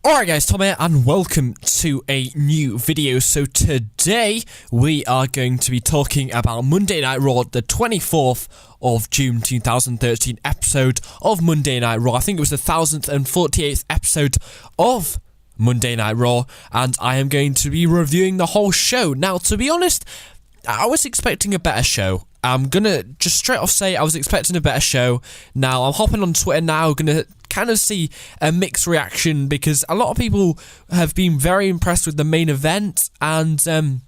Alright guys, Tom here and welcome to a new video. So today we are going to be talking about Monday Night Raw, the 24th of June 2013 episode of Monday Night Raw. I think it was the 1048th episode of Monday Night Raw, and I am going to be reviewing the whole show. Now, to be honest, I was expecting a better show. I'm gonna just straight off say I was expecting a better show. Now, I'm hopping on Twitter now, gonna kind of see a mixed reaction because a lot of people have been very impressed with the main event, and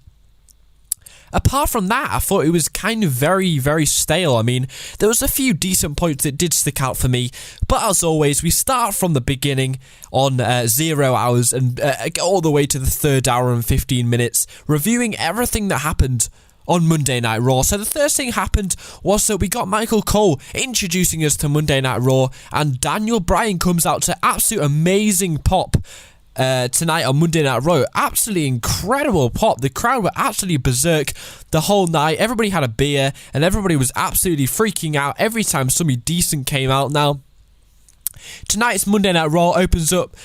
apart from that, I thought it was kind of very, very stale. I mean, there was a few decent points that did stick out for me, but as always, we start from the beginning on 0 hours and get all the way to the 3rd hour and 15 minutes, reviewing everything that happened on Monday Night Raw. So the first thing happened was that we got Michael Cole introducing us to Monday Night Raw, and Bryan comes out to absolute amazing pop tonight on Monday Night Raw. Absolutely incredible pop. The crowd were absolutely berserk the whole night. Everybody had a beer and everybody was absolutely freaking out every time somebody decent came out. Now, tonight's Monday Night Raw opens up.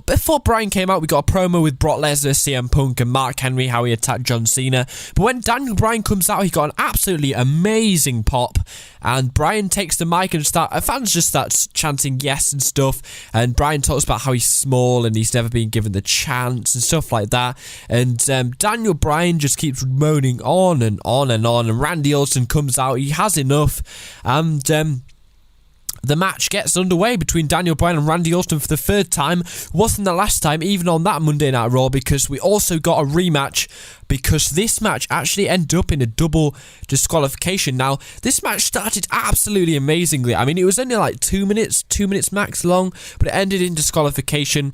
Before Bryan came out, we got a promo with Brock Lesnar, CM Punk, and Mark Henry, how he attacked John Cena. But when Bryan comes out, he got an absolutely amazing pop. And Bryan takes the mic and fans just start chanting yes and stuff. And Bryan talks about how he's small and he's never been given the chance and stuff like that. And Bryan just keeps moaning on and on and on. And Randy Orton comes out. He has enough. And the match gets underway between Bryan and Randy Orton for the 3rd time. Wasn't the last time, even on that Monday Night Raw, because we also got a rematch, because this match actually ended up in a double disqualification. Now, this match started absolutely amazingly. I mean, it was only like 2 minutes max long, but it ended in disqualification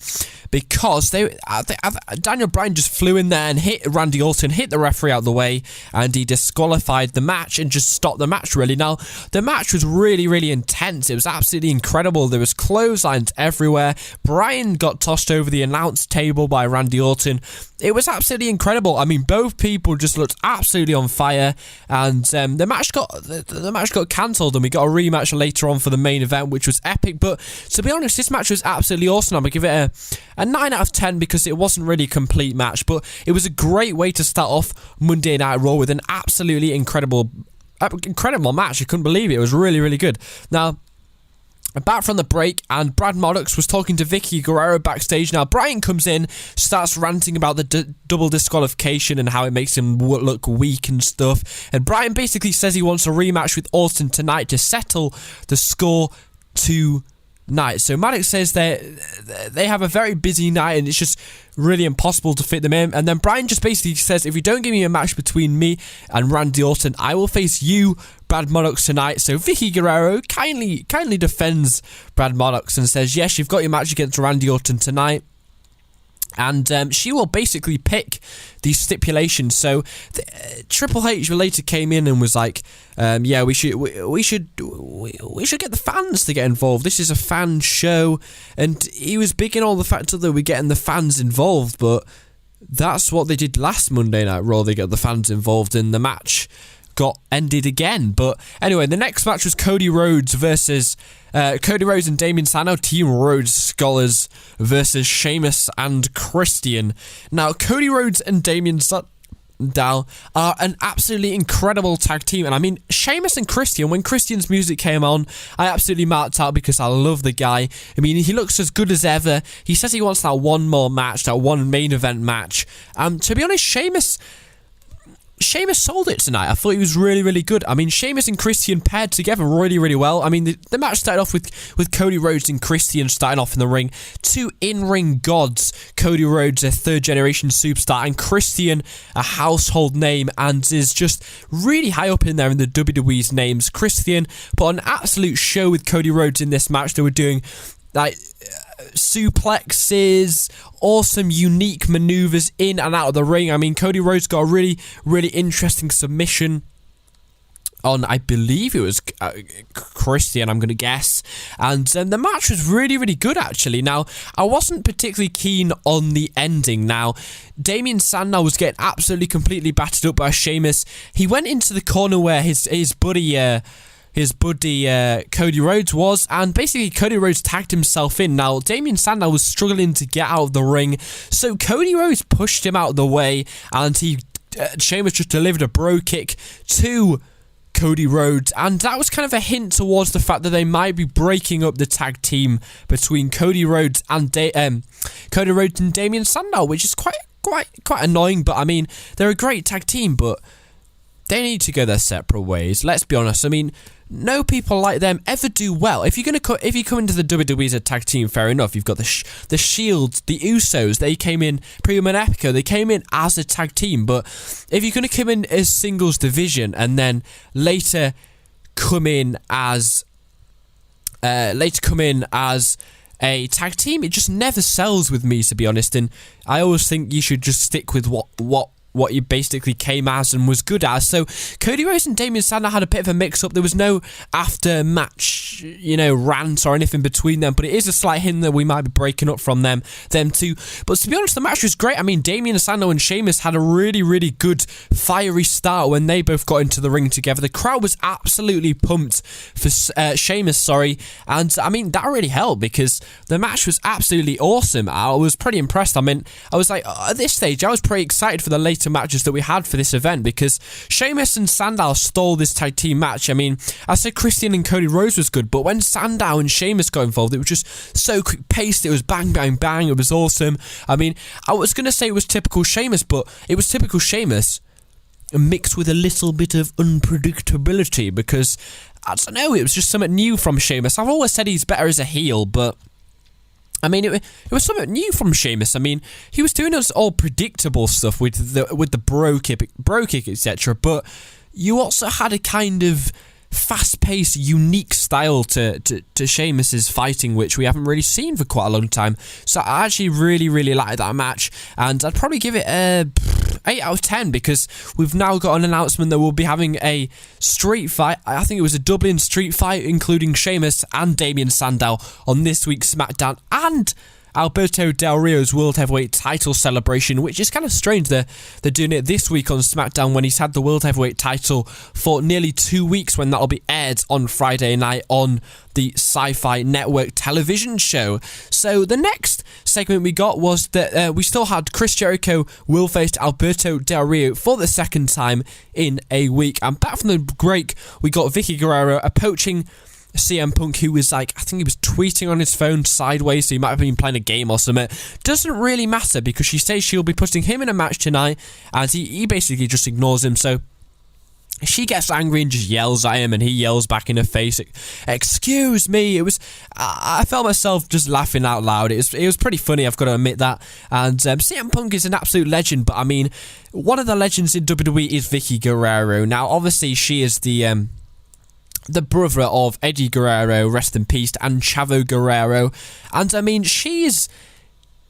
because Bryan just flew in there and hit Randy Orton, hit the referee out of the way, and he disqualified the match and just stopped the match, really. Now, the match was really, really intense. It was absolutely incredible. There was clotheslines everywhere. Bryan got tossed over the announce table by Randy Orton. It was absolutely incredible. I mean, both people just looked absolutely on fire, and the match got cancelled, and we got a rematch later on for the main event, which was epic. But to be honest, this match was absolutely awesome. I'm gonna give it a 9 out of 10 because it wasn't really a complete match, but it was a great way to start off Monday Night Raw with an absolutely incredible match. I couldn't believe it. It was really, really good. Now, back from the break, and Brad Maddox was talking to Vickie Guerrero backstage. Now, Bryan comes in, starts ranting about the double disqualification and how it makes him look weak and stuff. And Bryan basically says he wants a rematch with Orton tonight to settle the score tonight. So Maddox says they have a very busy night and it's just really impossible to fit them in. And then Bryan just basically says, if you don't give me a match between me and Randy Orton, I will face you, Brad Maddox, tonight. So Vickie Guerrero kindly defends Brad Maddox and says, yes, you've got your match against Randy Orton tonight. And she will basically pick these stipulations. So Triple H later came in and was like, yeah, we should get the fans to get involved. This is a fan show. And he was big in all the fact that we're getting the fans involved, but that's what they did last Monday Night Raw. They got the fans involved in the match. Got ended again. But anyway, the next match was Cody Rhodes and Damien Sandow, Team Rhodes Scholars versus Sheamus and Christian. Now, Cody Rhodes and Damien Sandow are an absolutely incredible tag team, and I mean, Sheamus and Christian, when Christian's music came on, I absolutely marked out because I love the guy. I mean, he looks as good as ever. He says he wants that one more match, that one main event match. To be honest, Sheamus sold it tonight. I thought he was really, really good. I mean, Sheamus and Christian paired together really, really well. I mean, the match started off with Cody Rhodes and Christian starting off in the ring. Two in-ring gods. Cody Rhodes, a 3rd-generation superstar, and Christian, a household name, and is just really high up in there in the WWE's names. Christian put on an absolute show with Cody Rhodes in this match. They were doing like suplexes, awesome unique maneuvers in and out of the ring. I mean, Cody Rhodes got a really, really interesting submission on, I believe it was Christian, I'm going to guess. And the match was really, really good, actually. Now, I wasn't particularly keen on the ending. Now, Damien Sandow was getting absolutely completely battered up by Sheamus. He went into the corner where his buddy his buddy Cody Rhodes was, and basically Cody Rhodes tagged himself in. Now, Damien Sandow was struggling to get out of the ring, so Cody Rhodes pushed him out of the way, and Sheamus just delivered a bro kick to Cody Rhodes, and that was kind of a hint towards the fact that they might be breaking up the tag team between Cody Rhodes and Damien Sandow, which is quite annoying. But I mean, they're a great tag team, but they need to go their separate ways. Let's be honest. I mean, no people like them ever do well. If you come into the WWE as a tag team, fair enough. You've got the Shield, the Usos. They came in Primo and Epico. They came in as a tag team. But if you're going to come in as singles division and then later come in as a tag team, it just never sells with me, to be honest. And I always think you should just stick with what you basically came as and was good as. So Cody Rhodes and Damien Sandow had a bit of a mix-up. There was no after-match, rant or anything between them, but it is a slight hint that we might be breaking up from them two. But to be honest, the match was great. I mean, Damien Sandow and Sheamus had a really, really good fiery start when they both got into the ring together. The crowd was absolutely pumped for Sheamus, and I mean, that really helped because the match was absolutely awesome. I was pretty impressed. I mean, I was like, at this stage, I was pretty excited for the later matches that we had for this event because Sheamus and Sandow stole this tag team match. I mean, I said Christian and Cody Rhodes was good, but when Sandow and Sheamus got involved, it was just so quick paced. It was bang, bang, bang. It was awesome. I mean, I was going to say it was typical Sheamus, but it was typical Sheamus mixed with a little bit of unpredictability because, I don't know, it was just something new from Sheamus. I've always said he's better as a heel, but I mean, it was something new from Sheamus. I mean, he was doing us all predictable stuff with the bro kick, etc. But you also had a kind of fast-paced, unique style to Sheamus's fighting, which we haven't really seen for quite a long time. So I actually really, really liked that match, and I'd probably give it a 8 out of 10 because we've now got an announcement that we'll be having a street fight. I think it was a Dublin street fight, including Sheamus and Damien Sandow on this week's SmackDown, and Alberto Del Rio's World Heavyweight title celebration, which is kind of strange. They're doing it this week on SmackDown when he's had the World Heavyweight title for nearly 2 weeks, when that'll be aired on Friday night on the Sci-Fi Network television show. So the next segment we got was that we still had Chris Jericho will face Alberto Del Rio for the second time in a week. And back from the break, we got Vickie Guerrero approaching CM Punk, who was I think he was tweeting on his phone sideways, so he might have been playing a game or something. Doesn't really matter because she says she'll be putting him in a match tonight, and he basically just ignores him. So she gets angry and just yells at him, and he yells back in her face, "Excuse me." I felt myself just laughing out loud. It was pretty funny, I've got to admit that. And CM Punk is an absolute legend, but I mean, one of the legends in WWE is Vickie Guerrero. Now, obviously, she is the brother of Eddie Guerrero, rest in peace, and Chavo Guerrero. And I mean, she is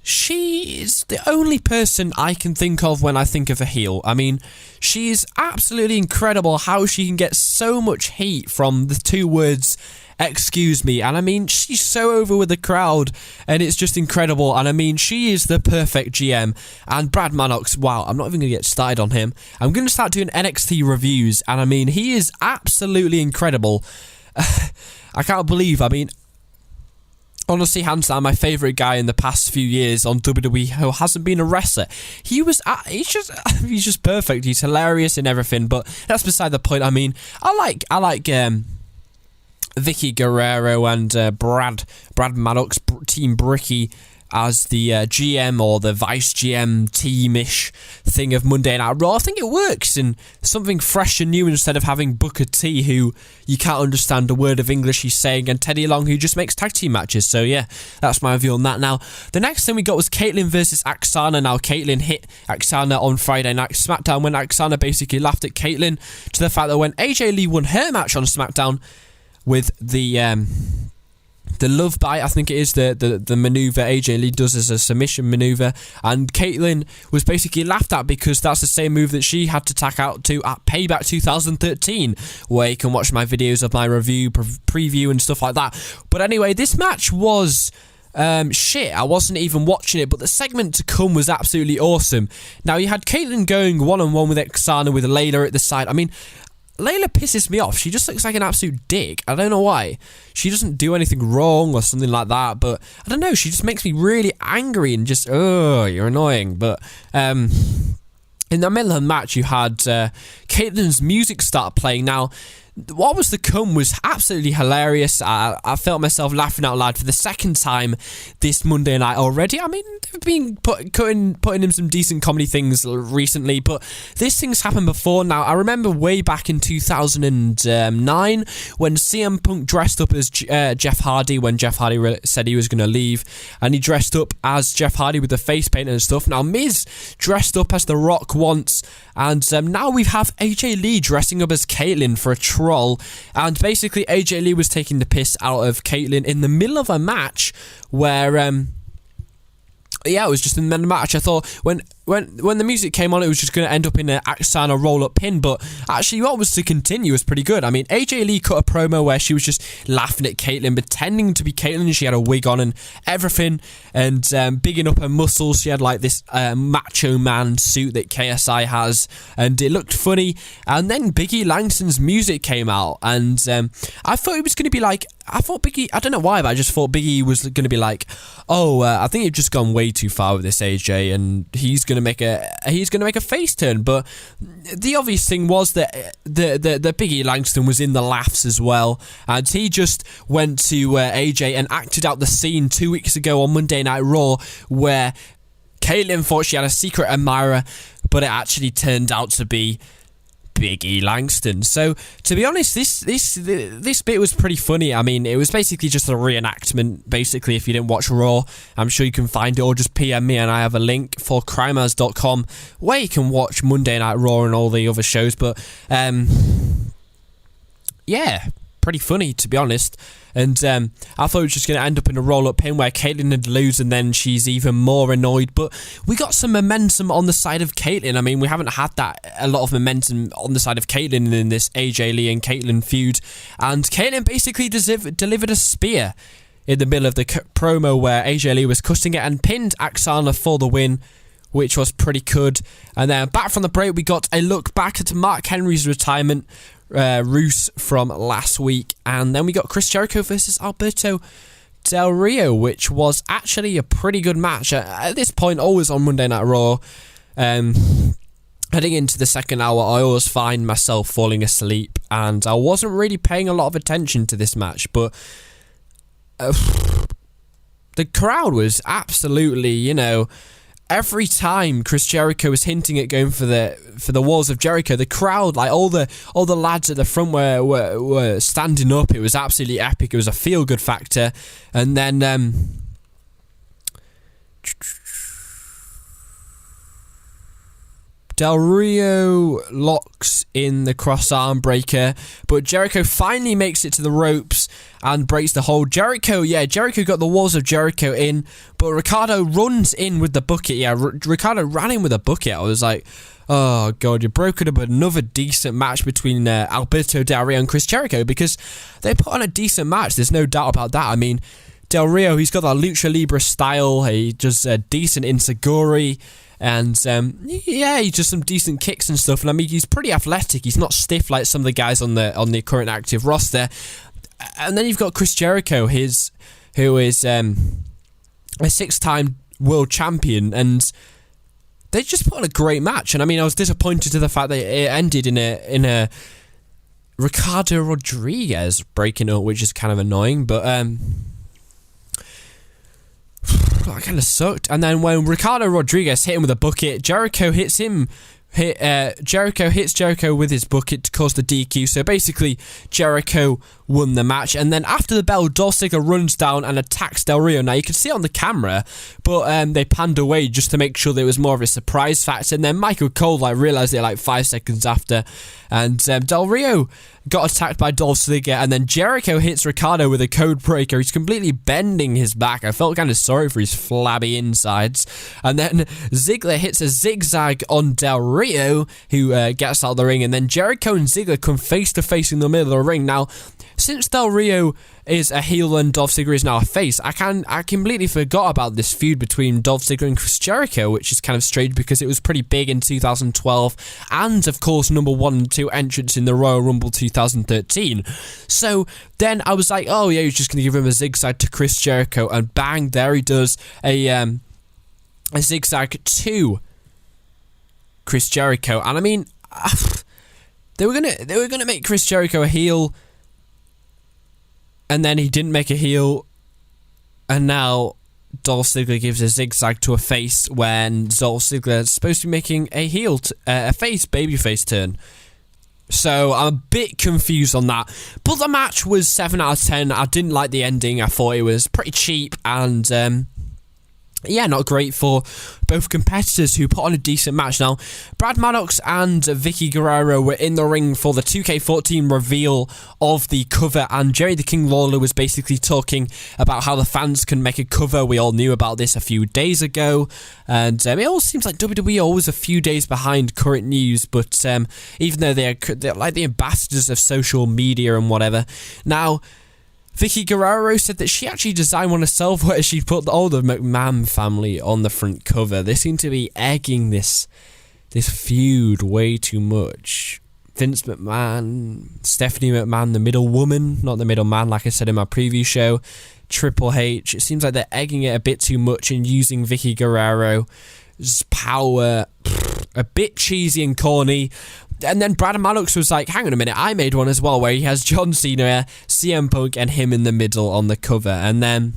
the only person I can think of when I think of a heel. I mean, she is absolutely incredible how she can get so much heat from the two words, "excuse me." And I mean, she's so over with the crowd, and it's just incredible. And I mean, she is the perfect GM. And Brad Manox, wow, I'm not even going to get started on him. I'm going to start doing NXT reviews, and I mean, he is absolutely incredible. I can't believe, I mean, honestly, hands down, my favourite guy in the past few years on WWE who hasn't been a wrestler. He's just perfect. He's hilarious in everything, but that's beside the point. I mean, I like Vickie Guerrero and Brad Maddox, Team Bricky, as the GM or the Vice GM team-ish thing of Monday Night Raw. I think it works in something fresh and new instead of having Booker T, who you can't understand a word of English he's saying, and Teddy Long, who just makes tag team matches. So yeah, that's my view on that. Now, the next thing we got was Kaitlyn versus Aksana. Now, Kaitlyn hit Aksana on Friday Night SmackDown when Aksana basically laughed at Kaitlyn to the fact that when AJ Lee won her match on SmackDown with the love bite, I think it is the maneuver AJ Lee does as a submission maneuver, and Kaitlyn was basically laughed at because that's the same move that she had to tack out to at Payback 2013, where you can watch my videos of my review, preview and stuff like that. But anyway, this match was shit. I wasn't even watching it, but the segment to come was absolutely awesome. Now, you had Kaitlyn going one-on-one with Aksana with Layla at the side. I mean, Layla pisses me off. She just looks like an absolute dick. I don't know why. She doesn't do anything wrong or something like that, but I don't know. She just makes me really angry and just, you're annoying. But in the middle of the match, you had Kaitlyn's music start playing. Now, what was to come was absolutely hilarious. I felt myself laughing out loud for the second time this Monday night already. I mean, they've been putting in some decent comedy things recently, but this thing's happened before. Now, I remember way back in 2009 when CM Punk dressed up as Jeff Hardy when Jeff Hardy said he was going to leave, and he dressed up as Jeff Hardy with the face paint and stuff. Now, Miz dressed up as The Rock once, and now we have AJ Lee dressing up as Kaitlyn for a troll. And basically AJ Lee was taking the piss out of Kaitlyn in the middle of a match where it was just in the middle of the match. I thought when the music came on, it was just going to end up in an Axana roll-up pin, but actually what was to continue was pretty good. I mean, AJ Lee cut a promo where she was just laughing at Kaitlyn, pretending to be Kaitlyn. She had a wig on and everything, and bigging up her muscles. She had like this macho man suit that KSI has, and it looked funny. And then Biggie Langston's music came out, and I thought it was going to be like, I don't know why, but I just thought Biggie was going to be like, I think you've just gone way too far with this, AJ, and he's going to make a face turn. But the obvious thing was that the Biggie Langston was in the laughs as well, and he just went to AJ and acted out the scene 2 weeks ago on Monday Night Raw where Kaitlyn thought she had a secret admirer, but it actually turned out to be Biggie Langston. So to be honest, this bit was pretty funny. I mean, it was basically just a reenactment. Basically, if you didn't watch Raw, I'm sure you can find it, or just PM me and I have a link for crimers.com where you can watch Monday Night Raw and all the other shows. But pretty funny, to be honest. And I thought it was just going to end up in a roll-up pin where Kaitlyn would lose, and then she's even more annoyed. But we got some momentum on the side of Kaitlyn. I mean, we haven't had a lot of momentum on the side of Kaitlyn in this AJ Lee and Kaitlyn feud. And Kaitlyn basically delivered a spear in the middle of the promo where AJ Lee was cutting it and pinned Axana for the win, which was pretty good. And then back from the break, we got a look back at Mark Henry's retirement, Roos from last week, and then we got Chris Jericho versus Alberto Del Rio, which was actually a pretty good match. At this point, always on Monday Night Raw, heading into the second hour, I always find myself falling asleep, and I wasn't really paying a lot of attention to this match, but the crowd was absolutely, every time Chris Jericho was hinting at going for the walls of Jericho, the crowd, like all the lads at the front were standing up. It was absolutely epic. It was a feel good factor. And then Del Rio locks in the cross arm breaker, but Jericho finally makes it to the ropes and breaks the hold. Jericho got the walls of Jericho in, but Ricardo runs in with the bucket. Ricardo ran in with a bucket. I was like, oh god, you've broken up another decent match between Alberto Del Rio and Chris Jericho, because they put on a decent match. There's no doubt about that. I mean, Del Rio, he's got that lucha libre style. He does a decent inseguri. And he does some decent kicks and stuff. And I mean, he's pretty athletic. He's not stiff like some of the guys on the current active roster. And then you've got Chris Jericho, who is a 6-time world champion, and they just put on a great match. And I mean, I was disappointed to the fact that it ended in a Ricardo Rodriguez breaking up, which is kind of annoying. But that kind of sucked. And then when Ricardo Rodriguez hit him with a bucket, Jericho hits Jericho with his bucket to cause the DQ. So basically, Jericho won the match. And then after the bell, Dolph Ziggler runs down and attacks Del Rio. Now, you can see it on the camera, but they panned away just to make sure there was more of a surprise factor. And then Michael Cole realised it 5 seconds after. And Del Rio got attacked by Dolph Ziggler, and then Jericho hits Ricardo with a code breaker. He's completely bending his back. I felt kind of sorry for his flabby insides. And then Ziggler hits a zigzag on Del Rio, who gets out of the ring, and then Jericho and Ziggler come face to face in the middle of the ring. Now, since Del Rio is a heel and Dolph Ziggler is now a face, I completely forgot about this feud between Dolph Ziggler and Chris Jericho, which is kind of strange because it was pretty big in 2012, and of course number 1 and 2 entrants in the Royal Rumble 2013. So then I was like, oh yeah, he's just going to give him a zigzag to Chris Jericho, and bang, there he does a zigzag to Chris Jericho. And I mean, they were gonna make Chris Jericho a heel, and then he didn't make a heel, and now Dolph Ziggler gives a zigzag to a face when Dolph Ziggler is supposed to be making a heel, a babyface turn. So I'm a bit confused on that. But the match was 7 out of 10. I didn't like the ending. I thought it was pretty cheap and yeah, not great for both competitors who put on a decent match. Now, Brad Maddox and Vickie Guerrero were in the ring for the 2K14 reveal of the cover, and Jerry the King Lawler was basically talking about how the fans can make a cover. We all knew about this a few days ago, and it all seems like WWE are always a few days behind current news, but even though they're like the ambassadors of social media and whatever. Now, Vickie Guerrero said that she actually designed one herself where she put all the McMahon family on the front cover. They seem to be egging this feud way too much. Vince McMahon, Stephanie McMahon, the middle woman, not the middle man, like I said in my preview show, Triple H. It seems like they're egging it a bit too much and using Vickie Guerrero's power a bit cheesy and corny. And then Brad Maddox was like, hang on a minute, I made one as well, where he has John Cena, CM Punk, and him in the middle on the cover. And then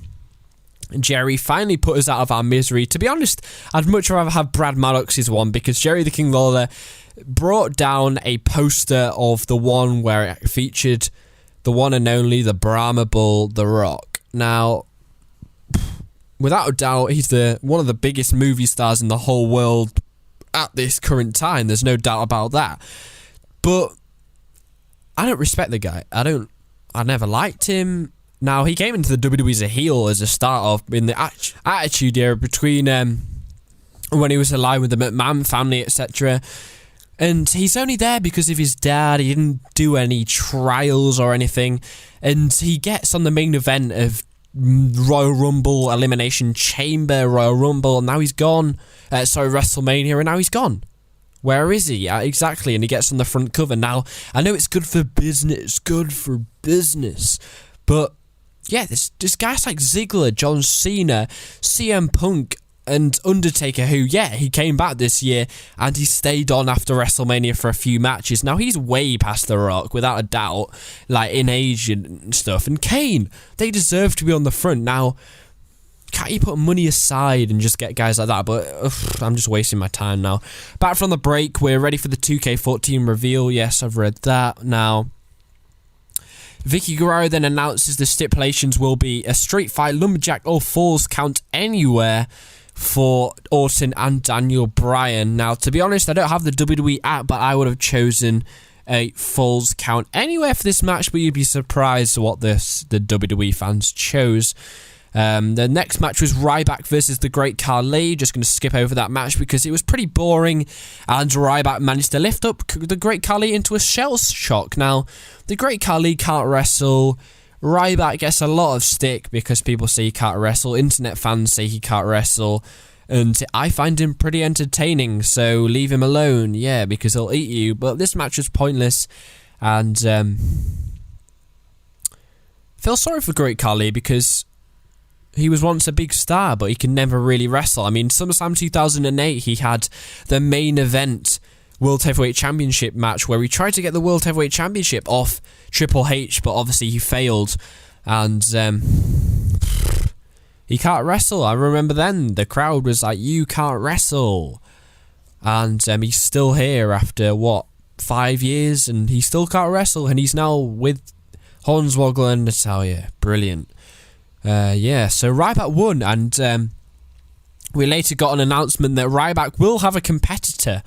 Jerry finally put us out of our misery. To be honest, I'd much rather have Brad Maddox's one, because Jerry the King Lawler brought down a poster of the one where it featured the one and only, the Brahma Bull, The Rock. Now, without a doubt, he's one of the biggest movie stars in the whole world at this current time. There's no doubt about that. But I don't respect the guy. I never liked him. Now, he came into the WWE as a heel as a start off in the Attitude Era between when he was aligned with the McMahon family, etc. And he's only there because of his dad. He didn't do any trials or anything. And he gets on the main event of Royal Rumble, Elimination Chamber, Royal Rumble, and now he's gone. WrestleMania, and now he's gone. Where is he? Exactly, and he gets on the front cover. Now, I know it's good for business, but yeah, there's guys like Ziggler, John Cena, CM Punk, and Undertaker, who, yeah, he came back this year, and he stayed on after WrestleMania for a few matches. Now, he's way past The Rock, without a doubt, like, in age and stuff. And Kane, they deserve to be on the front. Now, can't you put money aside and just get guys like that? But I'm just wasting my time now. Back from the break, we're ready for the 2K14 reveal. Yes, I've read that. Now, Vickie Guerrero then announces the stipulations will be a street fight, lumberjack, or falls count anywhere for Orton and Daniel Bryan. Now, to be honest, I don't have the WWE app, but I would have chosen a falls count anywhere for this match, but you'd be surprised what the WWE fans chose. The next match was Ryback versus the Great Khali. Just going to skip over that match because it was pretty boring, and Ryback managed to lift up the Great Khali into a shell shock. Now, the Great Khali can't wrestle. Ryback gets a lot of stick because people say he can't wrestle. Internet fans say he can't wrestle, and I find him pretty entertaining, so leave him alone, yeah, because he'll eat you. But this match was pointless, and feel sorry for Great Khali because he was once a big star, but he can never really wrestle. I mean, SummerSlam 2008, he had the main event World Heavyweight Championship match where he tried to get the World Heavyweight Championship off Triple H, but obviously he failed. And he can't wrestle. I remember then the crowd was like, you can't wrestle. And he's still here after, 5 years? And he still can't wrestle. And he's now with Hornswoggle and Natalya. Brilliant. So Ryback won, and we later got an announcement that Ryback will have a competitor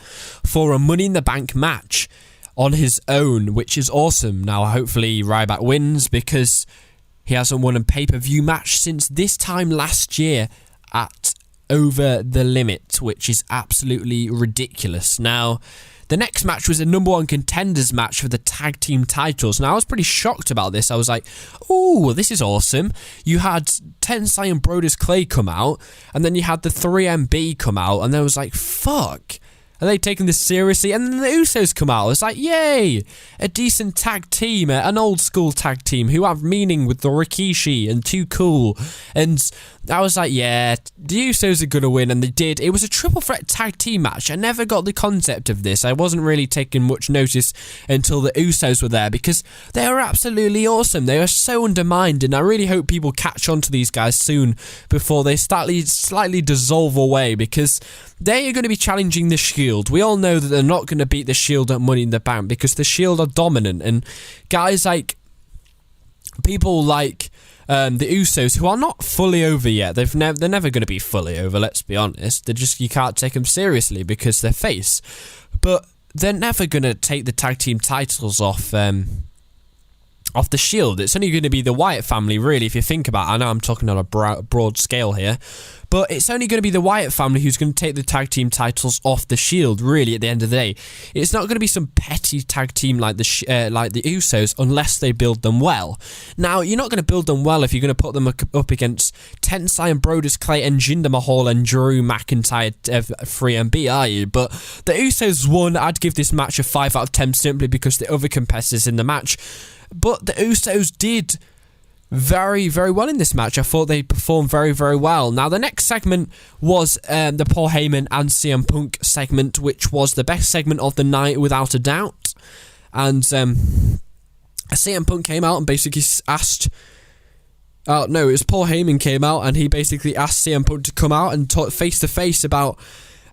for a Money in the Bank match on his own, which is awesome. Now, hopefully Ryback wins because he hasn't won a pay-per-view match since this time last year at over the limit, which is absolutely ridiculous. Now, the next match was a number one contenders match for the tag team titles. Now, I was pretty shocked about this. I was like, ooh, this is awesome. You had Tensai and Brodus Clay come out, and then you had the 3MB come out, and then I was like, fuck. Are they taking this seriously? And then the Usos come out. It's like, yay! A decent tag team, an old school tag team who have meaning with the Rikishi and Too Cool. And I was like, yeah, the Usos are going to win, and they did. It was a triple threat tag team match. I never got the concept of this. I wasn't really taking much notice until the Usos were there, because they were absolutely awesome. They were so undermined, and I really hope people catch on to these guys soon before they slightly dissolve away, because they are going to be challenging the Shield. We all know that they're not going to beat the Shield at Money in the Bank, because the Shield are dominant, and guys like people like the Usos, who are not fully over yet. They're never going to be fully over, let's be honest. You can't take them seriously because they're face. But they're never going to take the tag team titles off the Shield. It's only going to be the Wyatt family, really, if you think about it. I know I'm talking on a broad scale here, but it's only going to be the Wyatt family who's going to take the tag team titles off the Shield, really, at the end of the day. It's not going to be some petty tag team like the Usos, unless they build them well. Now, you're not going to build them well if you're going to put them up against Tensai and Brodus Clay and Jinder Mahal and Drew McIntyre 3MB, are you? But the Usos won. I'd give this match a 5 out of 10 simply because the other competitors in the match. But the Usos did very, very well in this match. I thought they performed very, very well. Now, the next segment was the Paul Heyman and CM Punk segment, which was the best segment of the night, without a doubt. And CM Punk came out and basically asked... it was Paul Heyman came out, and he basically asked CM Punk to come out and talk face-to-face about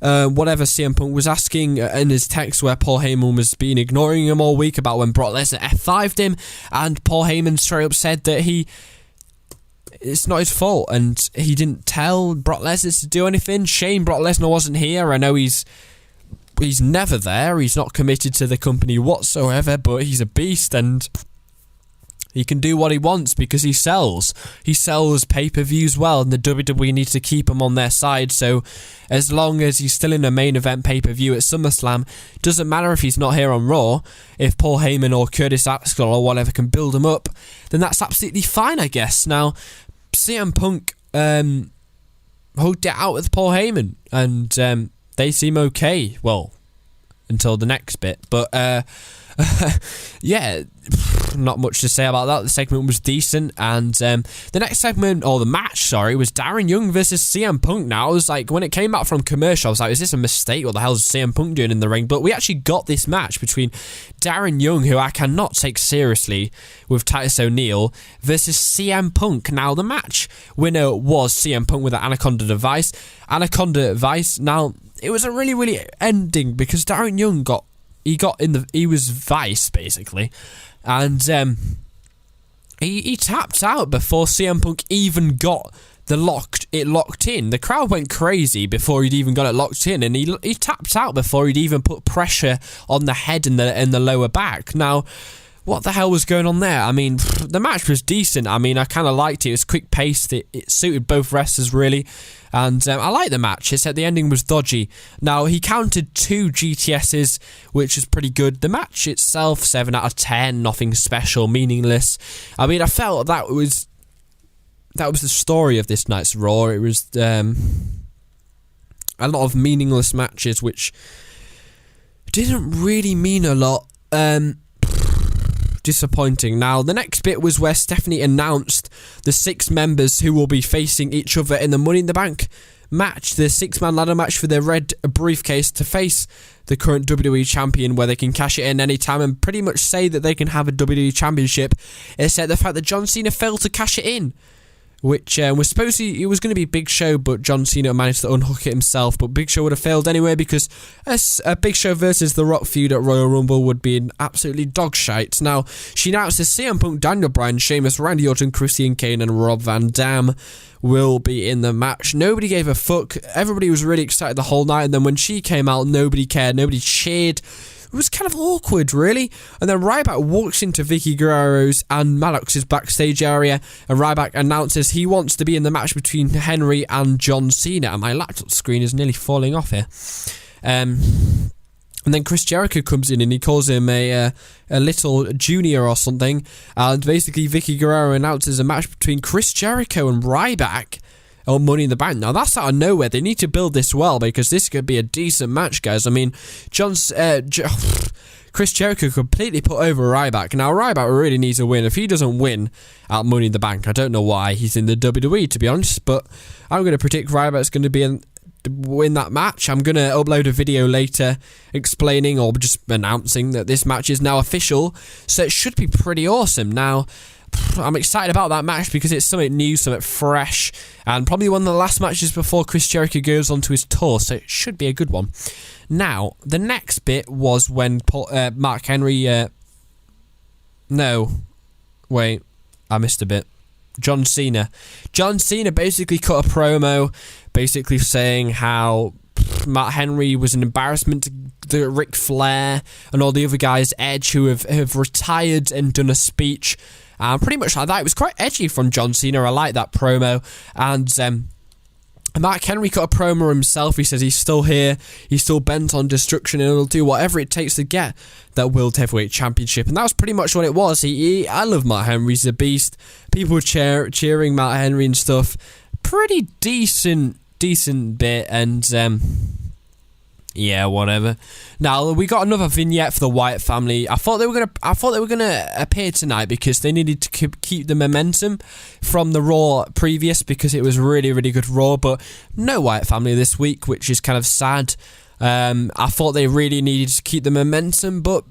whatever CM Punk was asking in his text, where Paul Heyman was been ignoring him all week about when Brock Lesnar F5'd him, and Paul Heyman straight up said that it's not his fault, and he didn't tell Brock Lesnar to do anything. Shame Brock Lesnar wasn't here. I know he's never there. He's not committed to the company whatsoever, but he's a beast, and he can do what he wants because he sells. He sells pay-per-views well, and the WWE needs to keep him on their side. So as long as he's still in a main event pay-per-view at SummerSlam, doesn't matter if he's not here on Raw. If Paul Heyman or Curtis Axel or whatever can build him up, then that's absolutely fine, I guess. Now, CM Punk hugged it out with Paul Heyman, and they seem okay. Well, until the next bit. But yeah, not much to say about that. The segment was decent, and the next segment, or the match, sorry, was Darren Young versus CM Punk. Now, I was like, when it came out from commercial, I was like, is this a mistake? What the hell is CM Punk doing in the ring? But we actually got this match between Darren Young, who I cannot take seriously, with Titus O'Neil, versus CM Punk. Now, the match winner was CM Punk with an Anaconda device. Now, it was a really, really ending, because Darren Young he was Vice, basically, and he tapped out before CM Punk even got it locked in. The crowd went crazy before he'd even got it locked in, and he tapped out before he'd even put pressure on the head and the lower back. Now, what the hell was going on there? I mean, the match was decent. I mean, I kind of liked it. It was quick-paced. It suited both wrestlers, really. And I liked the match. Except the ending was dodgy. Now, he counted 2 GTSs, which is pretty good. The match itself, 7 out of 10. Nothing special, meaningless. I mean, I felt that was the story of this night's Raw. It was a lot of meaningless matches, which didn't really mean a lot. Disappointing. Now, the next bit was where Stephanie announced the 6 members who will be facing each other in the Money in the Bank match, the 6-man ladder match for their red briefcase to face the current WWE champion, where they can cash it in anytime and pretty much say that they can have a WWE championship, except the fact that John Cena failed to cash it in, which was supposedly, it was going to be Big Show, but John Cena managed to unhook it himself. But Big Show would have failed anyway, because a Big Show versus The Rock feud at Royal Rumble would be an absolutely dog shite. Now, she announced that CM Punk, Daniel Bryan, Sheamus, Randy Orton, Christian Kane and Rob Van Dam will be in the match. Nobody gave a fuck. Everybody was really excited the whole night, and then when she came out, nobody cared. Nobody cheered. it was kind of awkward, really. And then Ryback walks into Vickie Guerrero's and Maddox's backstage area, and Ryback announces he wants to be in the match between Henry and John Cena. And my laptop screen is nearly falling off here. And then Chris Jericho comes in and he calls him a little junior or something. And basically Vickie Guerrero announces a match between Chris Jericho and Ryback on Money in the Bank. Now that's out of nowhere. They need to build this well because this could be a decent match, guys. I mean, Chris Jericho completely put over Ryback. Now Ryback really needs a win. If he doesn't win at Money in the Bank, I don't know why he's in the WWE, to be honest. But I'm going to predict Ryback's going to win that match. I'm going to upload a video later explaining or just announcing that this match is now official, so it should be pretty awesome. Now I'm excited about that match because it's something new, something fresh, and probably one of the last matches before Chris Jericho goes onto his tour, so it should be a good one. Now the next bit was when Mark Henry no wait I missed a bit. John Cena basically cut a promo basically saying how Matt Henry was an embarrassment to Ric Flair and all the other guys, Edge, who have retired, and done a speech pretty much like that. It was quite edgy from John Cena. I like that promo. And Mark Henry cut a promo himself. He says he's still here, he's still bent on destruction, and he'll do whatever it takes to get that World Heavyweight Championship. And that was pretty much what it was. I love Mark Henry. He's a beast. People were cheering Mark Henry and stuff. Pretty decent bit, and yeah, whatever. Now we got another vignette for the Wyatt family. I thought they were gonna appear tonight because they needed to keep the momentum from the Raw previous, because it was really, really good Raw. But no Wyatt family this week, which is kind of sad. I thought they really needed to keep the momentum, but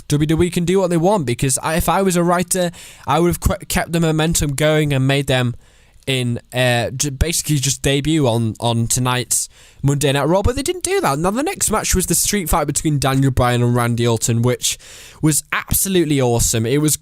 WWE can do what they want, because if I was a writer, I would have kept the momentum going and made them in basically just debut on tonight's Monday Night Raw, but they didn't do that. Now the next match was the street fight between Daniel Bryan and Randy Orton, which was absolutely awesome. It was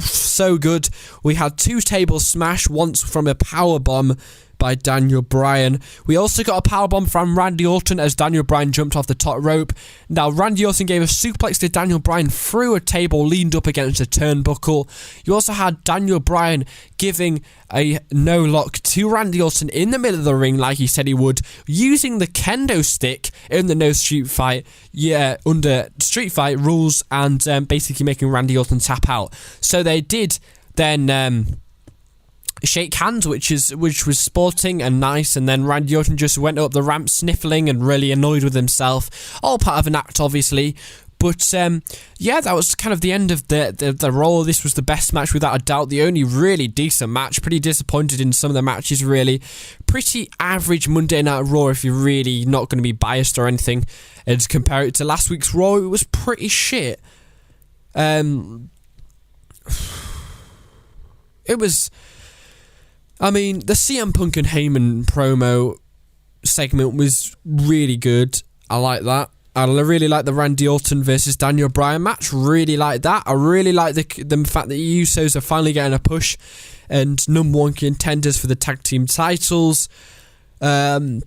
so good. We had 2 tables smash, once from a power bomb by Daniel Bryan. We also got a powerbomb from Randy Orton as Daniel Bryan jumped off the top rope. Now Randy Orton gave a suplex to Daniel Bryan through a table, leaned up against a turnbuckle. You also had Daniel Bryan giving a no lock to Randy Orton in the middle of the ring like he said he would, using the kendo stick in the no street fight, under street fight rules, and basically making Randy Orton tap out. So they did then shake hands, which was sporting and nice, and then Randy Orton just went up the ramp sniffling and really annoyed with himself. All part of an act, obviously. But yeah, that was kind of the end of the Raw. This was the best match without a doubt, the only really decent match. Pretty disappointed in some of the matches, really. Pretty average Monday Night Raw if you're really not going to be biased or anything, and compare it to last week's Raw. It was pretty shit. It was, I mean, the CM Punk and Heyman promo segment was really good. I like that. I really like the Randy Orton versus Daniel Bryan match. Really like that. I really like the fact that the Usos are finally getting a push and #1 contenders for the tag team titles. What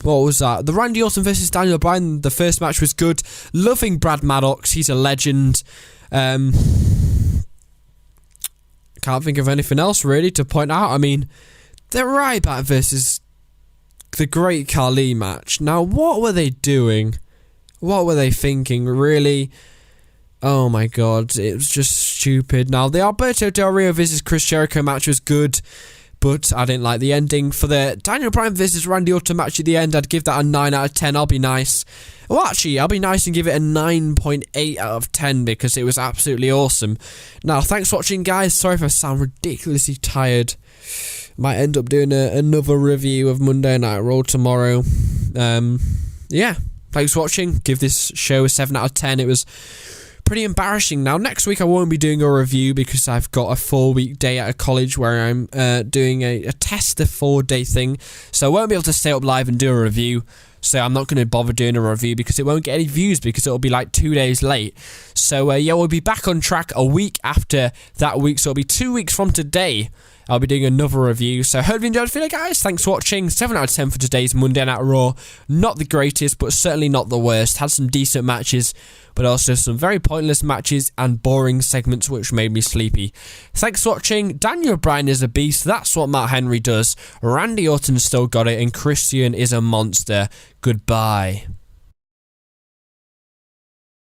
was that? The Randy Orton versus Daniel Bryan, the first match was good. Loving Brad Maddox. He's a legend. Can't think of anything else really to point out. I mean, the Ryback versus the Great Khali match. Now, what were they doing? What were they thinking, really? Oh my god, it was just stupid. Now, the Alberto Del Rio versus Chris Jericho match was good, but I didn't like the ending. For the Daniel Bryan versus Randy Orton match at the end, I'd give that a 9 out of 10. I'll be nice. Well, actually, I'll be nice and give it a 9.8 out of 10 because it was absolutely awesome. Now, thanks for watching, guys. Sorry if I sound ridiculously tired. Might end up doing another review of Monday Night Raw tomorrow. Yeah, thanks for watching. Give this show a 7 out of 10. It was pretty embarrassing. Now, next week I won't be doing a review because I've got a 4-week day at a college where I'm doing a test, a 4-day thing. So I won't be able to stay up live and do a review. so I'm not going to bother doing a review because it won't get any views because it'll be like 2 days late. So yeah, we'll be back on track a week after that week, so it'll be 2 weeks from today. I'll be doing another review. So hope you enjoyed the video, guys. Thanks for watching. 7 out of 10 for today's Monday Night Raw. Not the greatest, but certainly not the worst. Had some decent matches, but also some very pointless matches and boring segments which made me sleepy. Thanks for watching. Daniel Bryan is a beast. That's what Matt Henry does. Randy Orton still got it, and Christian is a monster. Goodbye.